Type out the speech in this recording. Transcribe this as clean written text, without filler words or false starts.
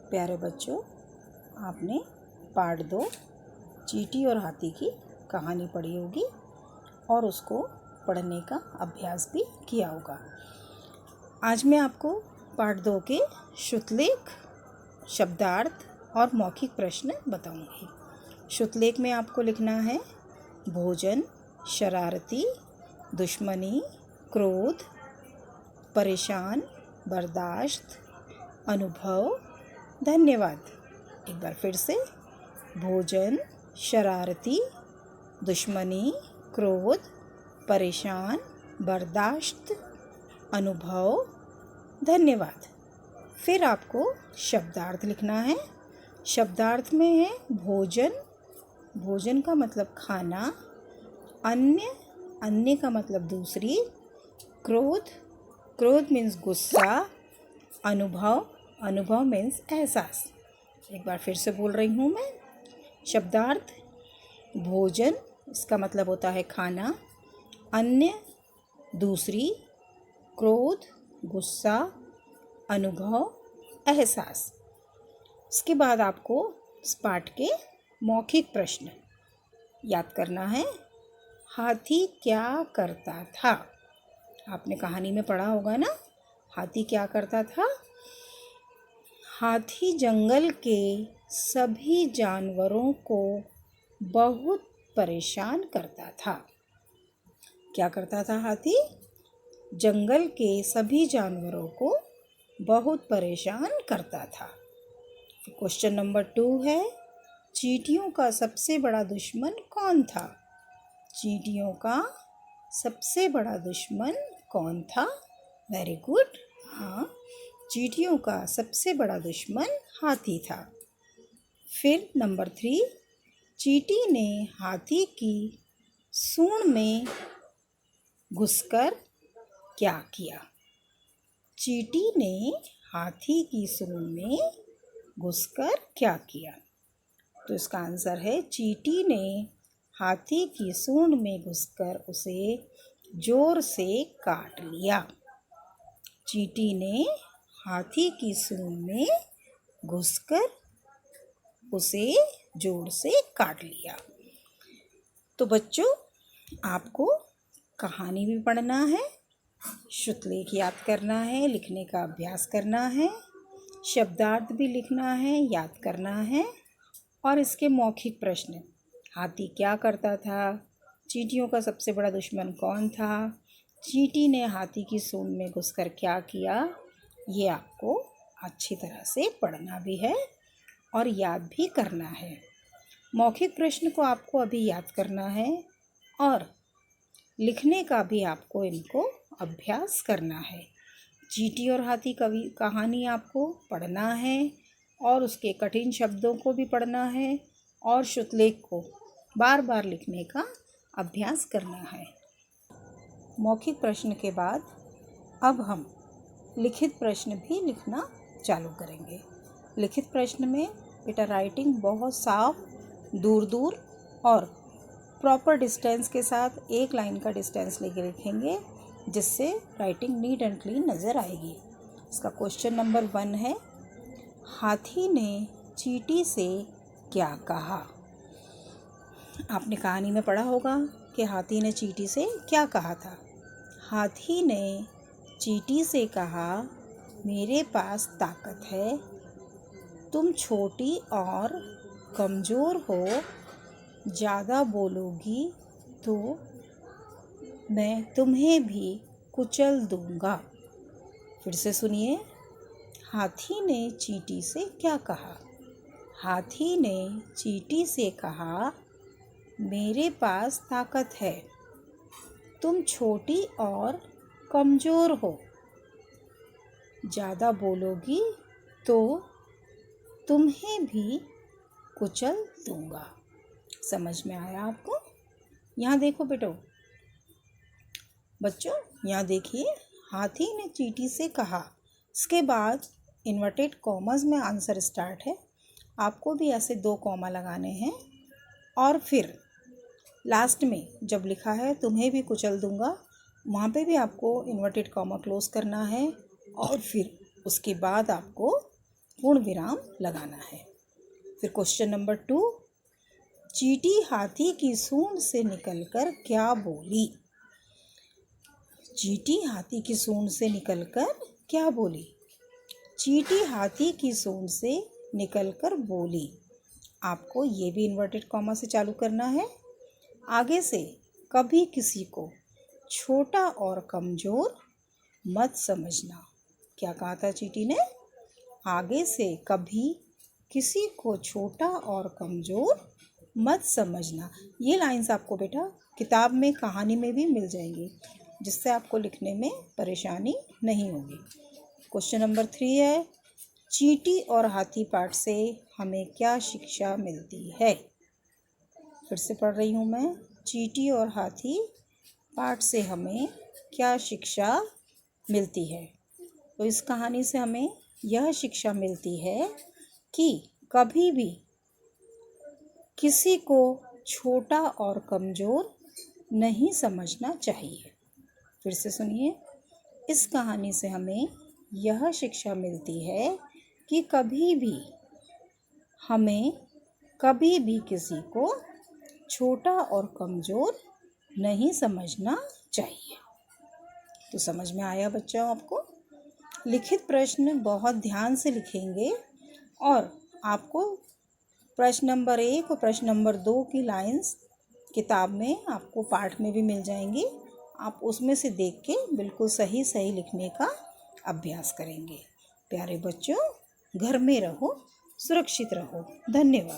प्यारे बच्चों, आपने पार्ट 2 चींटी और हाथी की कहानी पढ़ी होगी और उसको पढ़ने का अभ्यास भी किया होगा। आज मैं आपको पार्ट 2 के श्रुतलेख, शब्दार्थ और मौखिक प्रश्न बताऊंगी। श्रुतलेख में आपको लिखना है भोजन, शरारती, दुश्मनी, क्रोध, परेशान, बर्दाश्त, अनुभव, धन्यवाद। एक बार फिर से, भोजन, शरारती, दुश्मनी, क्रोध, परेशान, बर्दाश्त, अनुभव, धन्यवाद। फिर आपको शब्दार्थ लिखना है। शब्दार्थ में है भोजन, भोजन का मतलब खाना, अन्य, अन्य का मतलब दूसरी, क्रोध, क्रोध मीन्स गुस्सा, अनुभव, अनुभव मीन्स एहसास। एक बार फिर से बोल रही हूँ मैं। शब्दार्थ भोजन, इसका मतलब होता है खाना, अन्य दूसरी, क्रोध गुस्सा, अनुभव एहसास। इसके बाद आपको इस पाठ के मौखिक प्रश्न याद करना है। हाथी क्या करता था? आपने कहानी में पढ़ा होगा ना, हाथी क्या करता था? हाथी जंगल के सभी जानवरों को बहुत परेशान करता था। क्या करता था हाथी? जंगल के सभी जानवरों को बहुत परेशान करता था। क्वेश्चन नंबर 2 है, चींटियों का सबसे बड़ा दुश्मन कौन था? चींटियों का सबसे बड़ा दुश्मन कौन था? Very good. हाँ, चींटियों का सबसे बड़ा दुश्मन हाथी था। फिर नंबर 3, चींटी ने हाथी की सूंड में घुसकर क्या किया? चींटी ने हाथी की सूंड में घुसकर क्या किया? तो इसका आंसर है चींटी ने हाथी की सूंड में घुसकर उसे जोर से काट लिया। चींटी ने हाथी की सूंड में घुसकर उसे जोर से काट लिया। तो बच्चों, आपको कहानी भी पढ़ना है, श्रुतलेख याद करना है, लिखने का अभ्यास करना है, शब्दार्थ भी लिखना है, याद करना है और इसके मौखिक प्रश्न। हाथी क्या करता था? चींटियों का सबसे बड़ा दुश्मन कौन था? चींटी ने हाथी की सूंड में घुसकर क्या किया? ये आपको अच्छी तरह से पढ़ना भी है और याद भी करना है। मौखिक प्रश्न को आपको अभी याद करना है और लिखने का भी आपको इनको अभ्यास करना है। चींटी और हाथी कहानी आपको पढ़ना है और उसके कठिन शब्दों को भी पढ़ना है और श्रुतलेख को बार बार लिखने का अभ्यास करना है। मौखिक प्रश्न के बाद अब हम लिखित प्रश्न भी लिखना चालू करेंगे। लिखित प्रश्न में बेटा राइटिंग बहुत साफ, दूर दूर और प्रॉपर डिस्टेंस के साथ एक लाइन का डिस्टेंस लेके लिखेंगे, जिससे राइटिंग नीट एंड क्लीन नज़र आएगी। इसका क्वेश्चन नंबर 1 है, हाथी ने चींटी से क्या कहा? आपने कहानी में पढ़ा होगा कि हाथी ने चींटी से क्या कहा था। हाथी ने चींटी से कहा, मेरे पास ताकत है, तुम छोटी और कमज़ोर हो, ज़्यादा बोलोगी तो मैं तुम्हें भी कुचल दूंगा। फिर से सुनिए, हाथी ने चींटी से क्या कहा? हाथी ने चींटी से कहा, मेरे पास ताकत है, तुम छोटी और कमज़ोर हो, ज़्यादा बोलोगी तो तुम्हें भी कुचल दूंगा। समझ में आया आपको? यहाँ देखो बच्चों, यहाँ देखिए, हाथी ने चींटी से कहा। इसके बाद इन्वर्टेड कॉमास में आंसर स्टार्ट है। आपको भी ऐसे 2 कॉमा लगाने हैं और फिर लास्ट में जब लिखा है तुम्हें भी कुचल दूंगा, वहाँ पे भी आपको इन्वर्टेड कॉमा क्लोज करना है और फिर उसके बाद आपको पूर्ण विराम लगाना है। फिर क्वेश्चन नंबर 2, चींटी हाथी की सूंड से निकलकर क्या बोली? चींटी हाथी की सूंड से निकलकर क्या बोली? चींटी हाथी की सूंड से निकलकर बोली। आपको ये भी इन्वर्टेड कॉमा से चालू करना है। आगे से कभी किसी को छोटा और कमज़ोर मत समझना। क्या कहा था चींटी ने? आगे से कभी किसी को छोटा और कमज़ोर मत समझना। ये लाइंस आपको बेटा किताब में, कहानी में भी मिल जाएंगी, जिससे आपको लिखने में परेशानी नहीं होगी। क्वेश्चन नंबर 3 है, चींटी और हाथी पाठ से हमें क्या शिक्षा मिलती है? फिर से पढ़ रही हूँ मैं। चींटी और हाथी पाठ से हमें क्या शिक्षा मिलती है? तो इस कहानी से हमें यह शिक्षा मिलती है कि कभी भी किसी को छोटा और कमज़ोर नहीं समझना चाहिए। फिर से सुनिए। इस कहानी से हमें यह शिक्षा मिलती है कि हमें कभी भी किसी को छोटा और कमज़ोर नहीं समझना चाहिए। तो समझ में आया बच्चों आपको? लिखित प्रश्न बहुत ध्यान से लिखेंगे और आपको प्रश्न नंबर 1 और प्रश्न नंबर 2 की लाइंस किताब में, आपको पाठ में भी मिल जाएंगी। आप उसमें से देख के बिल्कुल सही सही लिखने का अभ्यास करेंगे। प्यारे बच्चों, घर में रहो, सुरक्षित रहो। धन्यवाद।